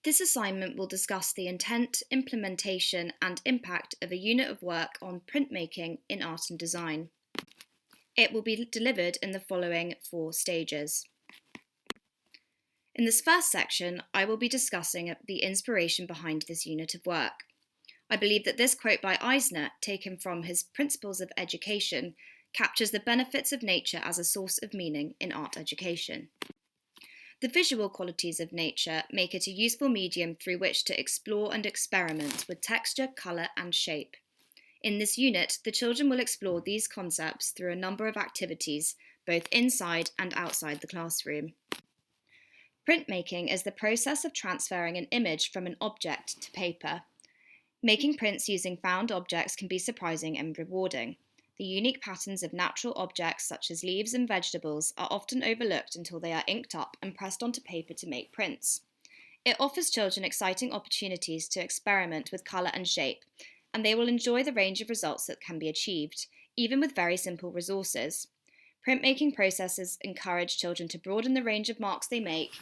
This assignment will discuss the intent, implementation, and impact of a unit of work on printmaking in art and design. It will be delivered in the following 4 stages. In this first section, I will be discussing the inspiration behind this unit of work. I believe that this quote by Eisner, taken from his Principles of Education, captures the benefits of nature as a source of meaning in art education. The visual qualities of nature make it a useful medium through which to explore and experiment with texture, colour, and shape. In this unit, the children will explore these concepts through a number of activities, both inside and outside the classroom. Printmaking is the process of transferring an image from an object to paper. Making prints using found objects can be surprising and rewarding. The unique patterns of natural objects such as leaves and vegetables are often overlooked until they are inked up and pressed onto paper to make prints. It offers children exciting opportunities to experiment with colour and shape, and they will enjoy the range of results that can be achieved, even with very simple resources. Printmaking processes encourage children to broaden the range of marks they make,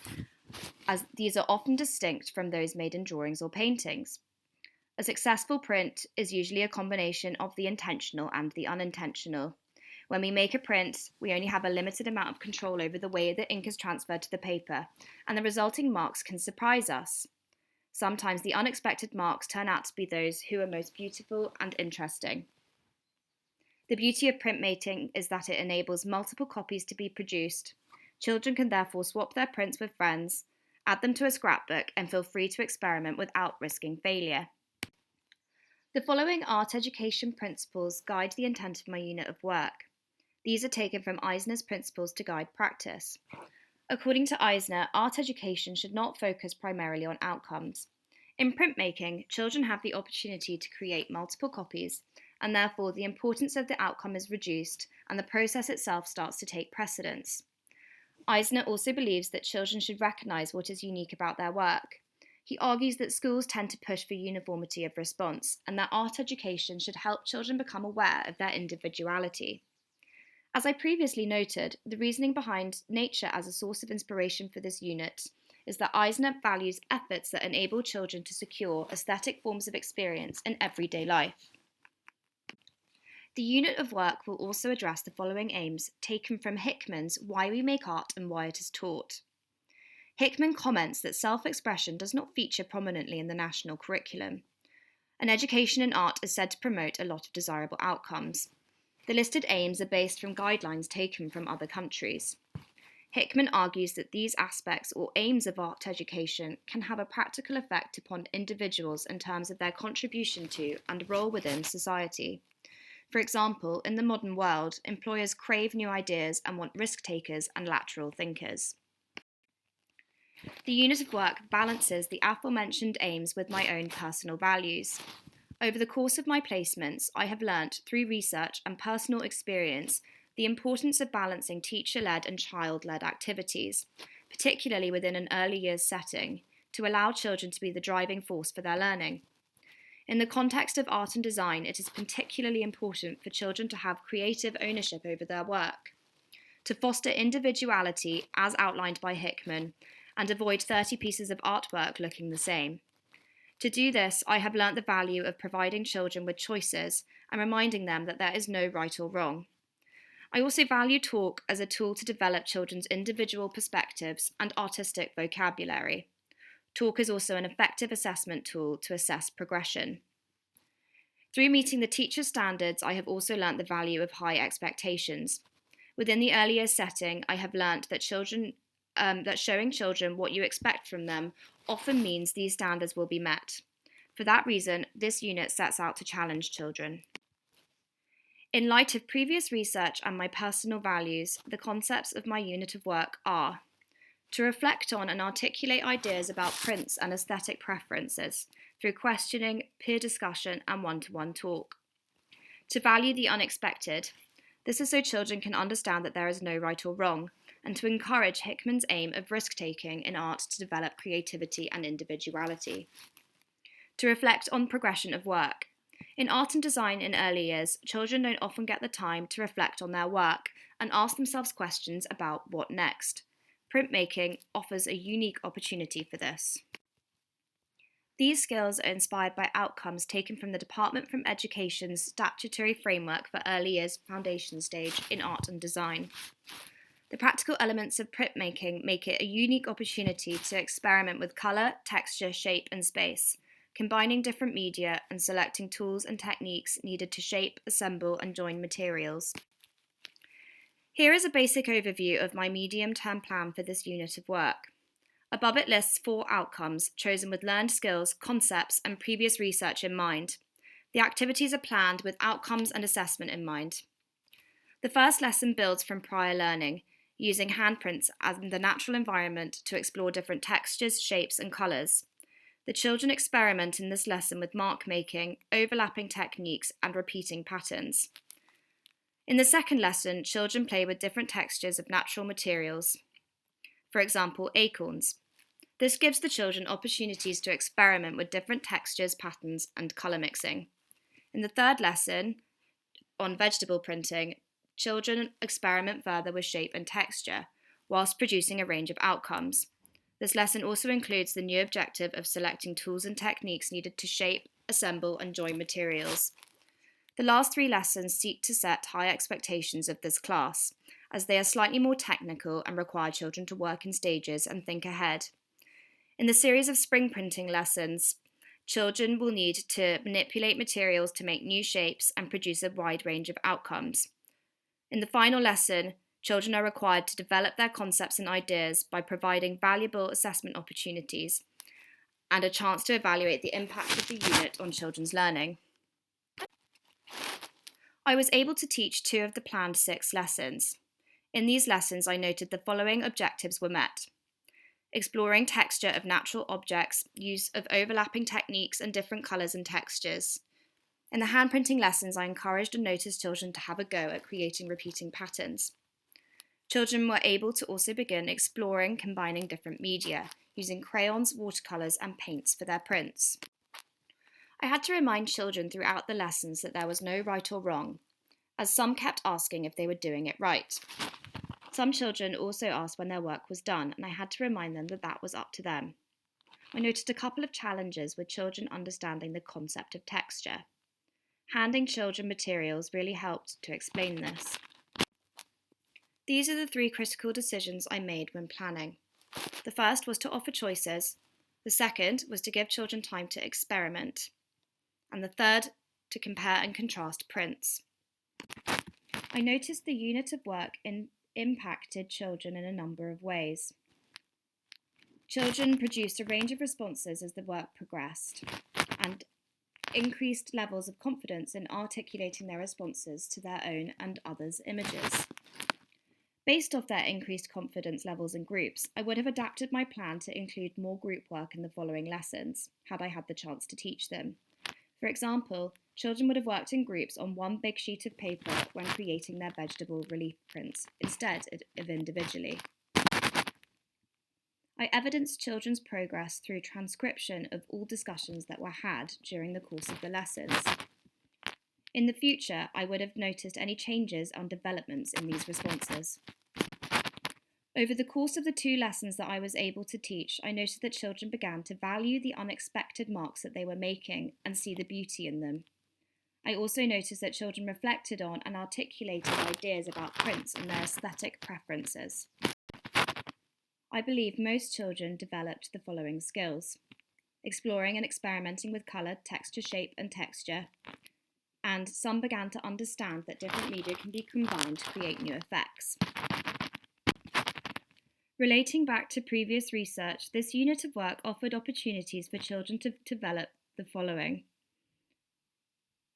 as these are often distinct from those made in drawings or paintings. A successful print is usually a combination of the intentional and the unintentional. When we make a print, we only have a limited amount of control over the way the ink is transferred to the paper, and the resulting marks can surprise us. Sometimes the unexpected marks turn out to be those who are most beautiful and interesting. The beauty of printmaking is that it enables multiple copies to be produced. Children can therefore swap their prints with friends, add them to a scrapbook, and feel free to experiment without risking failure. The following art education principles guide the intent of my unit of work. These are taken from Eisner's Principles to Guide Practice. According to Eisner, art education should not focus primarily on outcomes. In printmaking, children have the opportunity to create multiple copies, and therefore the importance of the outcome is reduced and the process itself starts to take precedence. Eisner also believes that children should recognise what is unique about their work. He argues that schools tend to push for uniformity of response, and that art education should help children become aware of their individuality. As I previously noted, the reasoning behind nature as a source of inspiration for this unit is that Eisner values efforts that enable children to secure aesthetic forms of experience in everyday life. The unit of work will also address the following aims taken from Hickman's Why We Make Art and Why It Is Taught. Hickman comments that self-expression does not feature prominently in the national curriculum. An education in art is said to promote a lot of desirable outcomes. The listed aims are based from guidelines taken from other countries. Hickman argues that these aspects or aims of art education can have a practical effect upon individuals in terms of their contribution to and role within society. For example, in the modern world, employers crave new ideas and want risk-takers and lateral thinkers. The unit of work balances the aforementioned aims with my own personal values. Over the course of my placements, I have learnt through research and personal experience the importance of balancing teacher-led and child-led activities, particularly within an early years setting, to allow children to be the driving force for their learning. In the context of art and design, it is particularly important for children to have creative ownership over their work, to foster individuality as outlined by Hickman, and avoid 30 pieces of artwork looking the same. To do this, I have learnt the value of providing children with choices and reminding them that there is no right or wrong. I also value talk as a tool to develop children's individual perspectives and artistic vocabulary. Talk is also an effective assessment tool to assess progression. Through meeting the teacher's standards, I have also learnt the value of high expectations. Within the early years setting, I have learnt that showing children what you expect from them often means these standards will be met. For that reason, this unit sets out to challenge children. In light of previous research and my personal values, the concepts of my unit of work are to reflect on and articulate ideas about prints and aesthetic preferences through questioning, peer discussion, and one-to-one talk. To value the unexpected. This is so children can understand that there is no right or wrong, and to encourage Hickman's aim of risk-taking in art to develop creativity and individuality. To reflect on progression of work. In art and design in early years, children don't often get the time to reflect on their work and ask themselves questions about what next. Printmaking offers a unique opportunity for this. These skills are inspired by outcomes taken from the Department for Education's statutory framework for early years foundation stage in art and design. The practical elements of printmaking make it a unique opportunity to experiment with colour, texture, shape, and space, combining different media and selecting tools and techniques needed to shape, assemble, and join materials. Here is a basic overview of my medium-term plan for this unit of work. Above it lists 4 outcomes, chosen with learned skills, concepts, and previous research in mind. The activities are planned with outcomes and assessment in mind. The first lesson builds from prior learning, using handprints and the natural environment to explore different textures, shapes, and colours. The children experiment in this lesson with mark making, overlapping techniques, and repeating patterns. In the second lesson, children play with different textures of natural materials. For example, acorns. This gives the children opportunities to experiment with different textures, patterns, and colour mixing. In the third lesson, on vegetable printing, children experiment further with shape and texture, whilst producing a range of outcomes. This lesson also includes the new objective of selecting tools and techniques needed to shape, assemble, and join materials. The last 3 lessons seek to set high expectations of this class, as they are slightly more technical and require children to work in stages and think ahead. In the series of spring printing lessons, children will need to manipulate materials to make new shapes and produce a wide range of outcomes. In the final lesson, children are required to develop their concepts and ideas by providing valuable assessment opportunities and a chance to evaluate the impact of the unit on children's learning. I was able to teach 2 of the planned 6 lessons. In these lessons, I noted the following objectives were met: exploring texture of natural objects, use of overlapping techniques and different colours and textures. In the handprinting lessons, I encouraged and noticed children to have a go at creating repeating patterns. Children were able to also begin exploring combining different media, using crayons, watercolours, and paints for their prints. I had to remind children throughout the lessons that there was no right or wrong, as some kept asking if they were doing it right. Some children also asked when their work was done, and I had to remind them that that was up to them. I noted a couple of challenges with children understanding the concept of texture. Handing children materials really helped to explain this. These are the 3 critical decisions I made when planning. The first was to offer choices, the second was to give children time to experiment, and the third, to compare and contrast prints. I noticed the unit of work impacted children in a number of ways. Children produced a range of responses as the work progressed, and increased levels of confidence in articulating their responses to their own and others' images. Based off their increased confidence levels in groups, I would have adapted my plan to include more group work in the following lessons, had I had the chance to teach them. For example, children would have worked in groups on one big sheet of paper when creating their vegetable relief prints, instead of individually. I evidenced children's progress through transcription of all discussions that were had during the course of the lessons. In the future, I would have noticed any changes and developments in these responses. Over the course of the 2 lessons that I was able to teach, I noted that children began to value the unexpected marks that they were making and see the beauty in them. I also noticed that children reflected on and articulated ideas about prints and their aesthetic preferences. I believe most children developed the following skills: exploring and experimenting with colour, texture, shape, and texture, and some began to understand that different media can be combined to create new effects. Relating back to previous research, this unit of work offered opportunities for children to develop the following: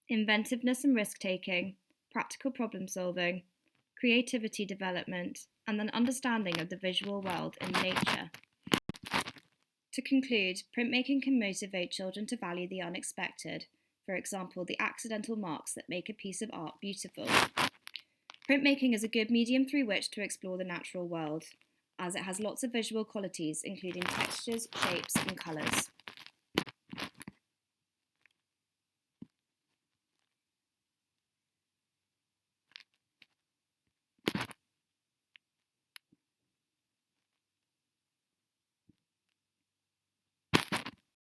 inventiveness and risk-taking, practical problem-solving, creativity development, and an understanding of the visual world in nature. To conclude, printmaking can motivate children to value the unexpected, for example, the accidental marks that make a piece of art beautiful. Printmaking is a good medium through which to explore the natural world, as it has lots of visual qualities, including textures, shapes, and colours.